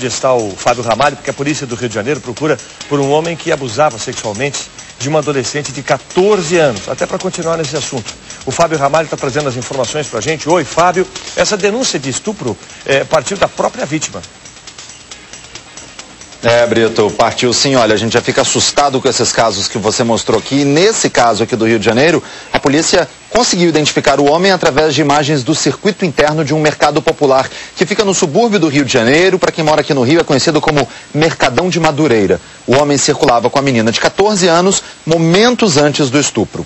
Está o Fábio Ramalho, porque a polícia do Rio de Janeiro procura por um homem que abusava sexualmente de uma adolescente de 14 anos. Até para continuar nesse assunto, o Fábio Ramalho está trazendo as informações para a gente. Oi, Fábio, essa denúncia de estupro partiu da própria vítima. Brito, partiu sim. Olha, a gente já fica assustado com esses casos que você mostrou aqui. E nesse caso aqui do Rio de Janeiro, a polícia conseguiu identificar o homem através de imagens do circuito interno de um mercado popular que fica no subúrbio do Rio de Janeiro. Para quem mora aqui no Rio, é conhecido como Mercadão de Madureira. O homem circulava com a menina de 14 anos, momentos antes do estupro.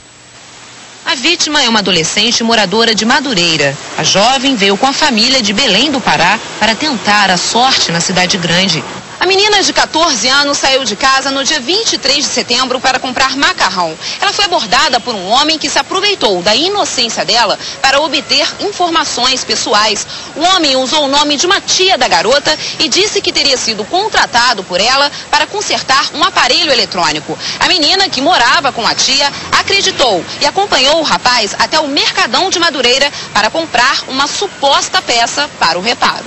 A vítima é uma adolescente moradora de Madureira. A jovem veio com a família de Belém do Pará para tentar a sorte na cidade grande. A menina de 14 anos saiu de casa no dia 23 de setembro para comprar macarrão. Ela foi abordada por um homem que se aproveitou da inocência dela para obter informações pessoais. O homem usou o nome de uma tia da garota e disse que teria sido contratado por ela para consertar um aparelho eletrônico. A menina, que morava com a tia, acreditou e acompanhou o rapaz até o Mercadão de Madureira para comprar uma suposta peça para o reparo.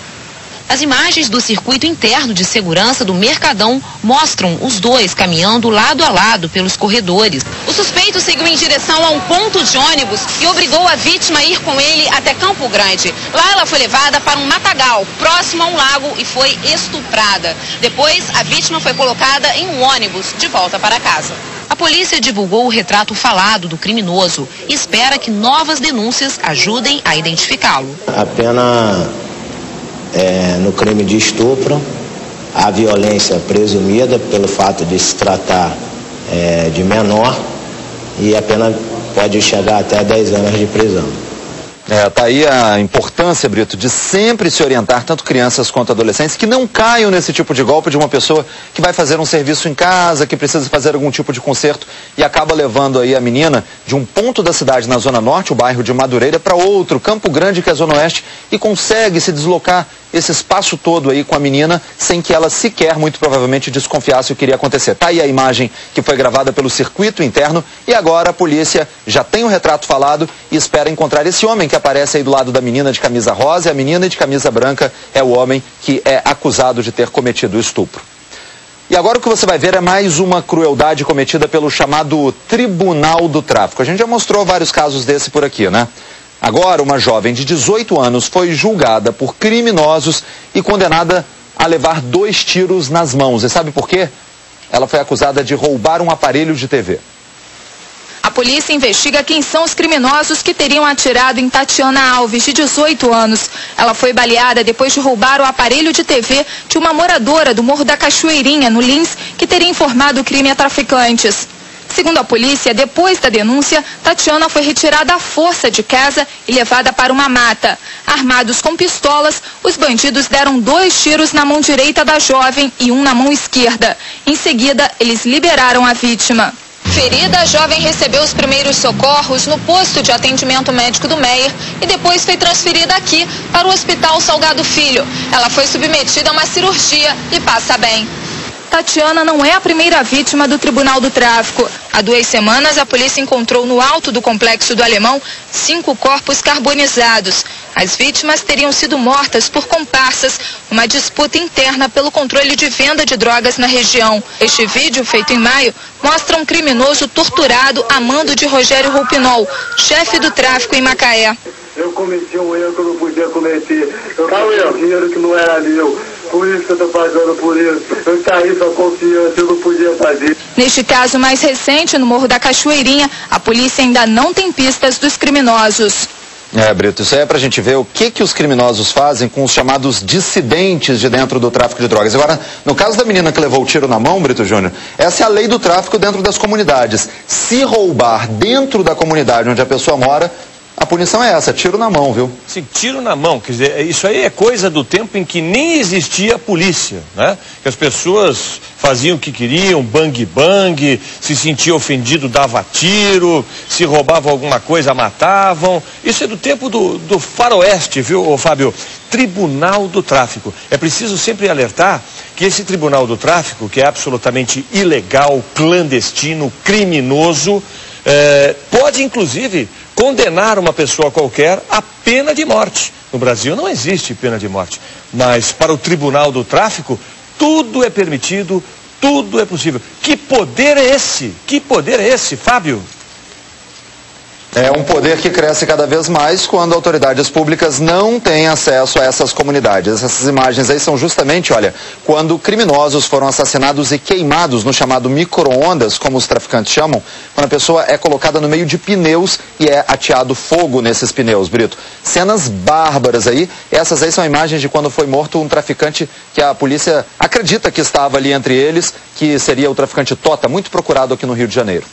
As imagens do circuito interno de segurança do Mercadão mostram os dois caminhando lado a lado pelos corredores. O suspeito seguiu em direção a um ponto de ônibus e obrigou a vítima a ir com ele até Campo Grande. Lá ela foi levada para um matagal, próximo a um lago, e foi estuprada. Depois, a vítima foi colocada em um ônibus de volta para casa. A polícia divulgou o retrato falado do criminoso e espera que novas denúncias ajudem a identificá-lo. A pena no crime de estupro, a violência presumida pelo fato de se tratar de menor, e a pena pode chegar até 10 anos de prisão. Tá aí a importância, Brito, de sempre se orientar, tanto crianças quanto adolescentes, que não caiam nesse tipo de golpe de uma pessoa que vai fazer um serviço em casa, que precisa fazer algum tipo de conserto e acaba levando aí a menina de um ponto da cidade na Zona Norte, o bairro de Madureira, para outro, Campo Grande, que é a Zona Oeste, e consegue se deslocar esse espaço todo aí com a menina, sem que ela sequer, muito provavelmente, desconfiasse o que iria acontecer. Tá aí a imagem que foi gravada pelo circuito interno e agora a polícia já tem o retrato falado e espera encontrar esse homem que aparece aí do lado da menina de camisa rosa, e a menina de camisa branca é o homem que é acusado de ter cometido o estupro. E agora o que você vai ver é mais uma crueldade cometida pelo chamado Tribunal do Tráfico. A gente já mostrou vários casos desse por aqui, né? Agora, uma jovem de 18 anos foi julgada por criminosos e condenada a levar 2 tiros nas mãos. E sabe por quê? Ela foi acusada de roubar um aparelho de TV. A polícia investiga quem são os criminosos que teriam atirado em Tatiana Alves, de 18 anos. Ela foi baleada depois de roubar o aparelho de TV de uma moradora do Morro da Cachoeirinha, no Lins, que teria informado o crime a traficantes. Segundo a polícia, depois da denúncia, Tatiana foi retirada à força de casa e levada para uma mata. Armados com pistolas, os bandidos deram 2 tiros na mão direita da jovem e um na mão esquerda. Em seguida, eles liberaram a vítima. Ferida, a jovem recebeu os primeiros socorros no posto de atendimento médico do Meier e depois foi transferida aqui para o Hospital Salgado Filho. Ela foi submetida a uma cirurgia e passa bem. Tatiana não é a primeira vítima do Tribunal do Tráfico. Há 2 semanas, a polícia encontrou no alto do Complexo do Alemão 5 corpos carbonizados. As vítimas teriam sido mortas por comparsas, uma disputa interna pelo controle de venda de drogas na região. Este vídeo, feito em maio, mostra um criminoso torturado a mando de Rogério Roupinol, chefe do tráfico em Macaé. Eu cometi um erro que eu não podia cometer. Eu comprei um dinheiro que não era meu. Por isso que eu estou pagando por isso. Eu saí só confiança, eu não podia fazer. Neste caso mais recente, no Morro da Cachoeirinha, a polícia ainda não tem pistas dos criminosos. Brito, isso aí é pra gente ver o que os criminosos fazem com os chamados dissidentes de dentro do tráfico de drogas. Agora, no caso da menina que levou o tiro na mão, Brito Júnior, essa é a lei do tráfico dentro das comunidades. Se roubar dentro da comunidade onde a pessoa mora, a punição é essa, tiro na mão, viu? Sim, tiro na mão, quer dizer, isso aí é coisa do tempo em que nem existia polícia, né? Que as pessoas faziam o que queriam, bang-bang, se sentia ofendido, dava tiro, se roubava alguma coisa, matavam. Isso é do tempo do faroeste, viu, Fábio? Tribunal do Tráfico. É preciso sempre alertar que esse Tribunal do Tráfico, que é absolutamente ilegal, clandestino, criminoso, pode inclusive condenar uma pessoa qualquer à pena de morte. No Brasil não existe pena de morte, mas para o Tribunal do Tráfico, tudo é permitido, tudo é possível. Que poder é esse? Que poder é esse, Fábio? É um poder que cresce cada vez mais quando autoridades públicas não têm acesso a essas comunidades. Essas imagens aí são justamente, olha, quando criminosos foram assassinados e queimados no chamado micro-ondas, como os traficantes chamam, quando a pessoa é colocada no meio de pneus e é ateado fogo nesses pneus, Brito. Cenas bárbaras aí. Essas aí são imagens de quando foi morto um traficante que a polícia acredita que estava ali entre eles, que seria o traficante Tota, muito procurado aqui no Rio de Janeiro.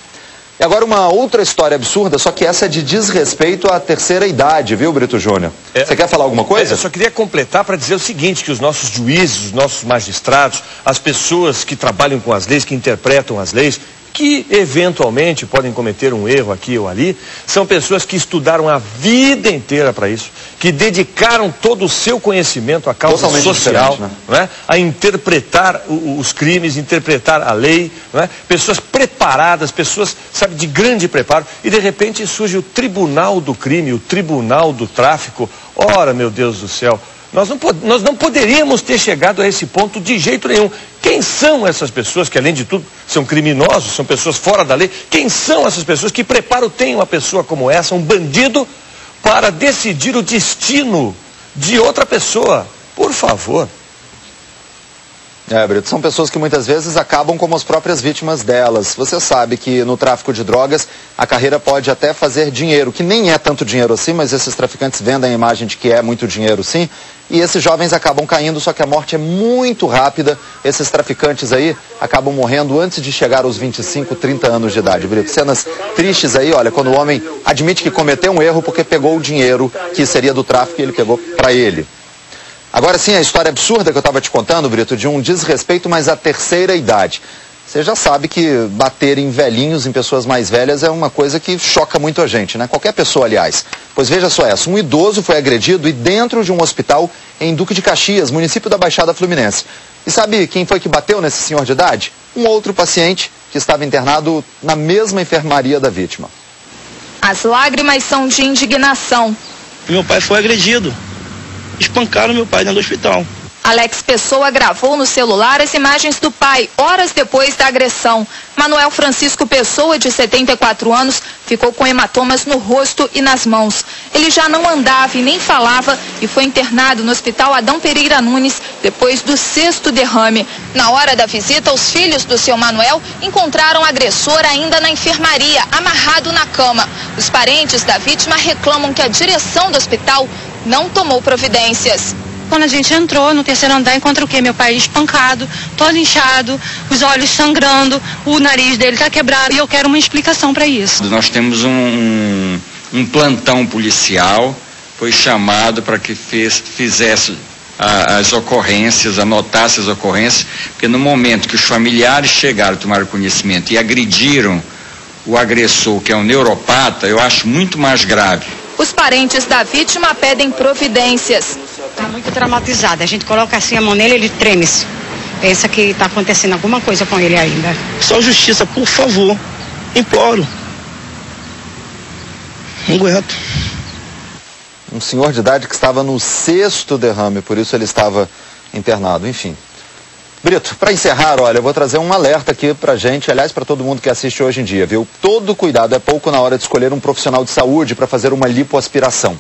E agora uma outra história absurda, só que essa é de desrespeito à terceira idade, viu, Brito Júnior? Você quer falar alguma coisa? Eu só queria completar para dizer o seguinte, que os nossos juízes, os nossos magistrados, as pessoas que trabalham com as leis, que interpretam as leis, que eventualmente podem cometer um erro aqui ou ali, são pessoas que estudaram a vida inteira para isso, que dedicaram todo o seu conhecimento à causa social, né? A interpretar os crimes, interpretar a lei, né? Pessoas preparadas, pessoas, sabe, de grande preparo, e de repente surge o Tribunal do Crime, o Tribunal do Tráfico. Ora, meu Deus do céu, nós não poderíamos ter chegado a esse ponto de jeito nenhum. Quem são essas pessoas que, além de tudo, são criminosos, são pessoas fora da lei? Quem são essas pessoas? Que preparo tem uma pessoa como essa, um bandido, para decidir o destino de outra pessoa? Por favor. Brito, são pessoas que muitas vezes acabam como as próprias vítimas delas. Você sabe que no tráfico de drogas a carreira pode até fazer dinheiro, que nem é tanto dinheiro assim, mas esses traficantes vendem a imagem de que é muito dinheiro sim. E esses jovens acabam caindo, só que a morte é muito rápida. Esses traficantes aí acabam morrendo antes de chegar aos 25, 30 anos de idade, Brito. Cenas tristes aí, olha, quando o homem admite que cometeu um erro porque pegou o dinheiro que seria do tráfico e ele pegou para ele. Agora sim, a história absurda que eu estava te contando, Brito, de um desrespeito, mas à terceira idade. Você já sabe que bater em velhinhos, em pessoas mais velhas, é uma coisa que choca muito a gente, né? Qualquer pessoa, aliás. Pois veja só essa, um idoso foi agredido e dentro de um hospital em Duque de Caxias, município da Baixada Fluminense. E sabe quem foi que bateu nesse senhor de idade? Um outro paciente que estava internado na mesma enfermaria da vítima. As lágrimas são de indignação. Meu pai foi agredido. Espancaram meu pai dentro do hospital. Alex Pessoa gravou no celular as imagens do pai, horas depois da agressão. Manuel Francisco Pessoa, de 74 anos, ficou com hematomas no rosto e nas mãos. Ele já não andava e nem falava e foi internado no Hospital Adão Pereira Nunes depois do 6º derrame. Na hora da visita, os filhos do seu Manuel encontraram o agressor ainda na enfermaria, amarrado na cama. Os parentes da vítima reclamam que a direção do hospital não tomou providências. Quando a gente entrou no 3º andar, encontra o quê? Meu pai espancado, todo inchado, os olhos sangrando, o nariz dele está quebrado e eu quero uma explicação para isso. Nós temos um plantão policial, foi chamado para que fizesse as ocorrências, anotasse as ocorrências, porque no momento que os familiares chegaram, tomaram conhecimento e agrediram o agressor, que é um neuropata, eu acho muito mais grave. Os parentes da vítima pedem providências. Está muito traumatizado. A gente coloca assim a mão nele, ele treme-se. Pensa que está acontecendo alguma coisa com ele ainda. Só justiça, por favor. Imploro. Não aguento. Um senhor de idade que estava no 6º derrame, por isso ele estava internado. Enfim. Brito, para encerrar, olha, eu vou trazer um alerta aqui pra gente, aliás, para todo mundo que assiste hoje em dia, viu? Todo cuidado é pouco na hora de escolher um profissional de saúde para fazer uma lipoaspiração.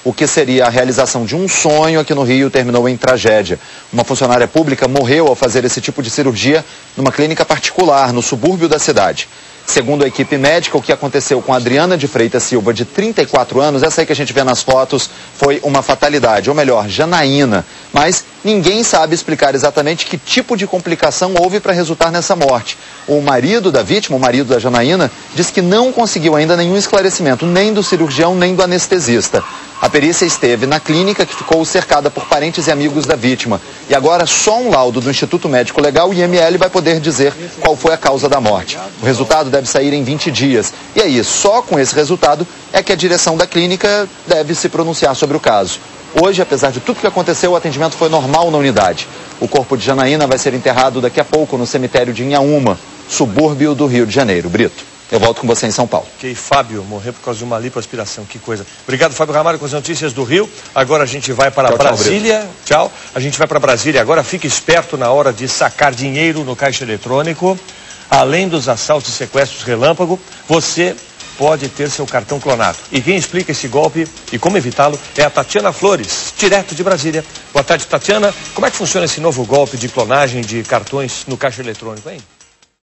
O que seria a realização de um sonho aqui no Rio terminou em tragédia. Uma funcionária pública morreu ao fazer esse tipo de cirurgia numa clínica particular, no subúrbio da cidade. Segundo a equipe médica, o que aconteceu com a Adriana de Freitas Silva, de 34 anos, essa aí que a gente vê nas fotos, foi uma fatalidade, ou melhor, Janaína. Mas ninguém sabe explicar exatamente que tipo de complicação houve para resultar nessa morte. O marido da vítima, o marido da Janaína, diz que não conseguiu ainda nenhum esclarecimento, nem do cirurgião, nem do anestesista. A perícia esteve na clínica, que ficou cercada por parentes e amigos da vítima. E agora só um laudo do Instituto Médico Legal, IML, vai poder dizer qual foi a causa da morte. O resultado deve sair em 20 dias. E aí, só com esse resultado é que a direção da clínica deve se pronunciar sobre o caso. Hoje, apesar de tudo que aconteceu, o atendimento foi normal na unidade. O corpo de Janaína vai ser enterrado daqui a pouco no cemitério de Inhaúma, subúrbio do Rio de Janeiro. Brito. Eu volto com você em São Paulo. Ok, Fábio, morreu por causa de uma lipoaspiração, que coisa. Obrigado, Fábio Ramalho, com as notícias do Rio. Agora a gente vai para Brasília. Tchau. A gente vai para Brasília agora. Fique esperto na hora de sacar dinheiro no caixa eletrônico. Além dos assaltos e sequestros relâmpago, você pode ter seu cartão clonado. E quem explica esse golpe e como evitá-lo é a Tatiana Flores, direto de Brasília. Boa tarde, Tatiana. Como é que funciona esse novo golpe de clonagem de cartões no caixa eletrônico, hein?